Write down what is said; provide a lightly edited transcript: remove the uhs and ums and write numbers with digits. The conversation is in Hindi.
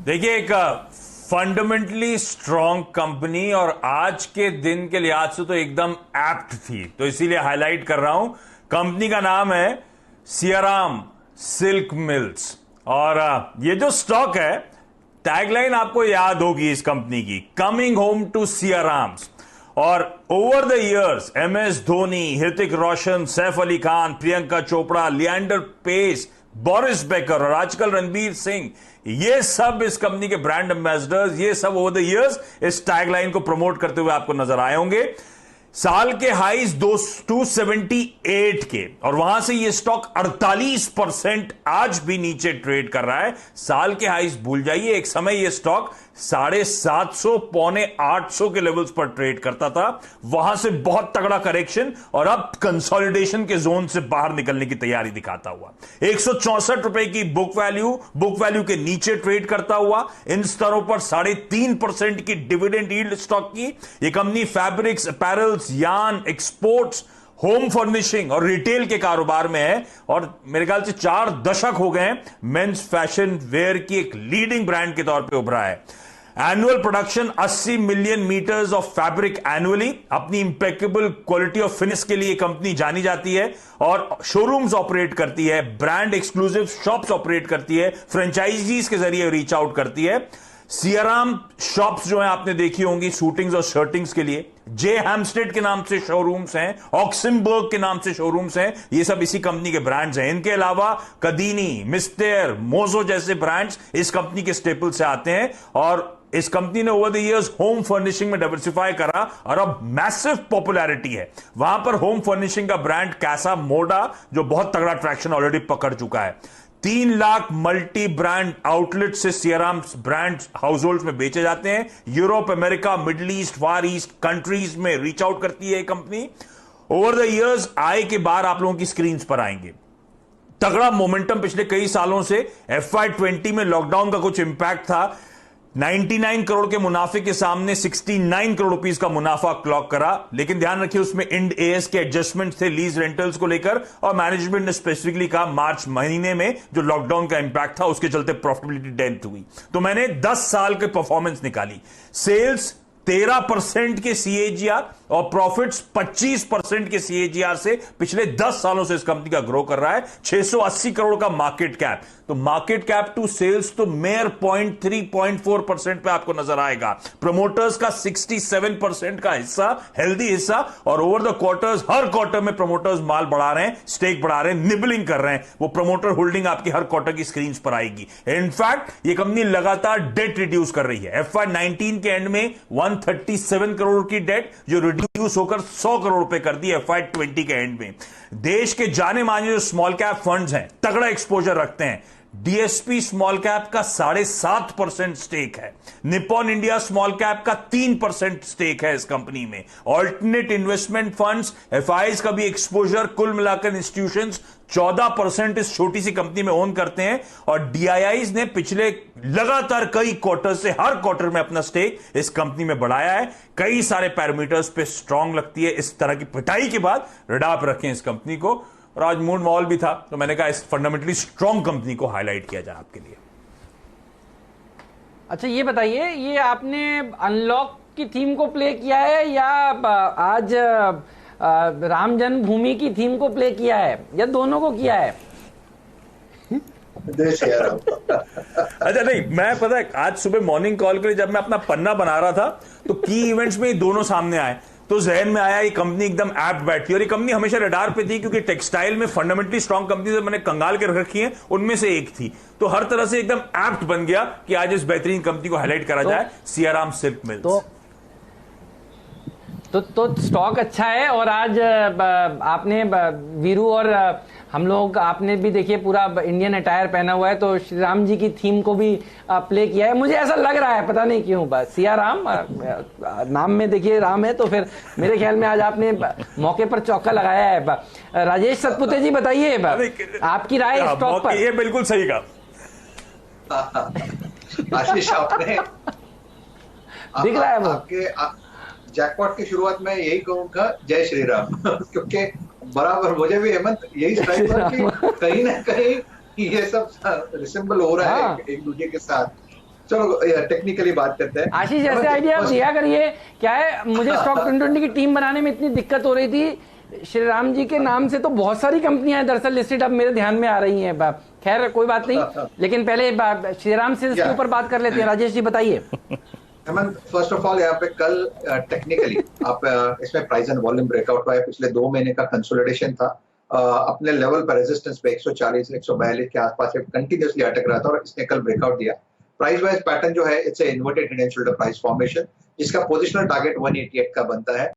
देखिए, एक फंडामेंटली स्ट्रॉन्ग कंपनी और आज के दिन के लिहाज से तो एकदम एप्ट थी, तो इसीलिए हाईलाइट कर रहा हूं। कंपनी का नाम है सियाराम सिल्क मिल्स। और ये जो स्टॉक है, टैगलाइन आपको याद होगी इस कंपनी की, कमिंग होम टू सियाराम्स। और over the years MS Dhoni, Hrithik Roshan, Saif Ali Khan, Priyanka Chopra, Leander Paes, Boris Becker और आजकल रणबीर सिंह, ये सब इस कंपनी के ब्रांड एम्बेसडर्स, ये सब ओवर द इयर्स इस टैगलाइन को प्रमोट करते हुए आपको नजर आए होंगे। साल के हाईज 278 के, और वहां से ये स्टॉक 48% आज भी नीचे ट्रेड कर रहा है। साल के हाईज भूल जाइए, एक समय ये स्टॉक 750 पौने 800 के लेवल्स पर ट्रेड करता था, वहां से बहुत तगड़ा करेक्शन और अब कंसोलिडेशन के जोन से बाहर निकलने की तैयारी दिखाता हुआ 164 रुपए की बुक वैल्यू के नीचे ट्रेड करता हुआ, इन स्तरों पर 3.5% की डिविडेंड यील्ड स्टॉक की। यह company fabrics, apparels, yarn, exports, home furnishing और रिटेल के कारोबार में है और मेरे ख्याल से 4 दशक हो गए मेंस फैशन वेयर की एक लीडिंग ब्रांड के तौर पे उभरा है। Annual production 80 million metres of fabric annually. अपनी इंपेकेबल क्वालिटी ऑफ फिनिश के लिए कंपनी जानी जाती है और शोरूम्स ऑपरेट करती है, ब्रांड एक्सक्लूसिव शॉप्स ऑपरेट करती है, फ्रेंचाइजीज के जरिए रीच आउट करती है। सियाराम शॉप्स जो है आपने देखी होंगी शूटिंग्स और शर्टिंग्स के लिए, जे हैमस्टेड के नाम से शोरूम्स हैं, ऑक्सनबर्ग के नाम से शोरूम्स हैं, ये सब इसी कंपनी के ब्रांड्स हैं। इनके अलावा कदीनी, मिस्टर, मोजो जैसे ब्रांड्स इस कंपनी के स्टेपल से आते हैं और इस कंपनी ने over the years home furnishing में डाइवर्सिफाई करा और अब मैसिव पॉपुलैरिटी है वहां पर। होम फर्निशिंग का ब्रांड कैसा मोडा जो बहुत तगड़ा ट्रैक्शन ऑलरेडी पकड़ चुका है। 3 लाख मल्टी ब्रांड आउटलेट से सियाराम ब्रांड हाउस होल्ड में बेचे जाते हैं। यूरोप, अमेरिका, मिडिल ईस्ट, फार ईस्ट कंट्रीज में रीच आउट करती है company. Over the years I के बार आप लोगों की स्क्रीन पर आएंगे, तगड़ा मोमेंटम पिछले कई सालों से। FY20 में लॉकडाउन का कुछ इंपैक्ट था, 99 करोड़ के मुनाफे के सामने 69 करोड़ रुपीस का मुनाफा क्लॉक करा, लेकिन ध्यान रखिए उसमें इंड AS के एडजस्टमेंट थे लीज रेंटल्स को लेकर और मैनेजमेंट ने स्पेसिफिकली कहा मार्च महीने में जो लॉकडाउन का इंपैक्ट था उसके चलते प्रॉफिटेबिलिटी डेंट हुई। तो मैंने 10 साल के परफॉर्मेंस निकाली, सेल्स 13% के CAGR और प्रॉफिट्स 25% के CAGR से पिछले 10 सालों से इस कंपनी का ग्रो कर रहा है। 680 करोड़ का मार्केट कैप, तो मार्केट कैप टू सेल्स तो मेयर 0.3-0.4% पे आपको नजर आएगा। प्रमोटर्स का 67% का हिस्सा, हेल्दी हिस्सा, और over the quarters her quarter में प्रमोटर्स माल बढ़ा रहे हैं, स्टेक बढ़ा रहे हैं, निबलिंग कर रहे हैं। वो प्रमोटर होल्डिंग आपकी हर क्वार्टर की स्क्रीन पर आएगी। इनफैक्ट ये कंपनी लगातार डेट रिड्यूस कर रही है। FY19 के एंड में 137 करोड़ की डेट जो रिड्यूस होकर 100 करोड़ रुपए कर दी FY20 के एंड में। देश के जाने माने जो स्मॉल कैप फंड्स हैं तगड़ा एक्सपोजर रखते हैं। DSP स्मॉल कैप का 7.5% स्टेक है, निप्पॉन इंडिया स्मॉल कैप का 3% स्टेक है इस कंपनी में। ऑल्टरनेट इन्वेस्टमेंट फंड्स, FIs का भी एक्सपोजर, कुल मिलाकर इंस्टीट्यूशंस 14% इस छोटी सी कंपनी में ओन करते हैं। और DIIs ने पिछले लगातार कई क्वार्टर से हर क्वार्टर में अपना स्टेक इस कंपनी में बढ़ाया है। कई सारे पैरामीटर्स पे स्ट्रांग लगती है। इस तरह की पिटाई के बाद रडार पर रखें इस कंपनी को। और आज मूड माहौल भी था तो मैंने कहा इस फंडामेंटली स्ट्रांग कंपनी को हाईलाइट किया जाए आपके लिए। अच्छा ये बताइए, ये आपने अनलॉक की थीम को प्ले किया है या आज राम जन्मभूमि की थीम को प्ले किया है या दोनों को किया है? अच्छा नहीं, मैं पता है आज सुबह मॉर्निंग कॉल के लिए जब मैं अपना पन्ना बना रहा था तो की इवेंट्स में दोनों सामने आए तो जहन में आया ये कंपनी एकदम एप्ट बैठती है। और ये कंपनी हमेशा रडार पे थी क्योंकि टेक्सटाइल में फंडामेंटली स्ट्रांग कंपनी से मैंने कंगाल के रखी है, उनमें से एक थी। तो हर तरह से एकदम एप्ट बन गया कि आज इस बेहतरीन कंपनी को हाईलाइट करा जाए, सियाराम सिल्क मिल्स। तो स्टॉक अच्छा है। और आज आपने वीरू और हम लोग, आपने भी देखिए पूरा इंडियन अटायर पहना हुआ है तो श्री राम जी की थीम को भी प्ले किया है। मुझे ऐसा लग रहा है, पता नहीं क्यों, बस सिया राम नाम में देखिए राम है तो फिर मेरे ख्याल में आज आपने मौके पर चौका लगाया है। राजेश सतपुते जी बताइए आपकी राय स्टॉक पर। ये बिल्कुल सही कहा आशीष, आपने दिख रहा है वो आपके जैकपॉट की शुरुआत में यही कहूंगा, जय श्री राम क्योंकि बराबर मुझे भी हेमंत यही स्ट्राइक कि कहीं ना कहीं ये सब रिसेंबल हो रहा है एक दूसरे के साथ। चलो टेक्निकली बात करते हैं। आशीष ऐसे आइडिया आप दिया करिए। क्या है, मुझे स्टॉक 2020 की टीम बनाने में इतनी दिक्कत हो रही थी, श्री राम जी के नाम से तो बहुत सारी कंपनियां हैं दरअसल लिस्टेड, अब मेरे ध्यान में आ रही हैं। खैर कोई बात नहीं, लेकिन पहले श्री राम से इसके ऊपर बात कर लेते हैं। राजेश जी बताइए। हेमंत, फर्स्ट ऑफ ऑल यहाँ पे कल टेक्निकली आप इसमें प्राइस एंड वॉल्यूम ब्रेकआउट हुआ है। पिछले 2 महीने का कंसोलिडेशन था, अपने लेवल पर रेजिस्टेंस पे 140 142 के आसपास कंटिन्यूसली अटक रहा था और इसने कल ब्रेकआउट दिया। प्राइस वाइज पैटर्न जो है, it's a inverted head and shoulder price formation, जिसका पोजिशनल टारगेट 188 का बनता है।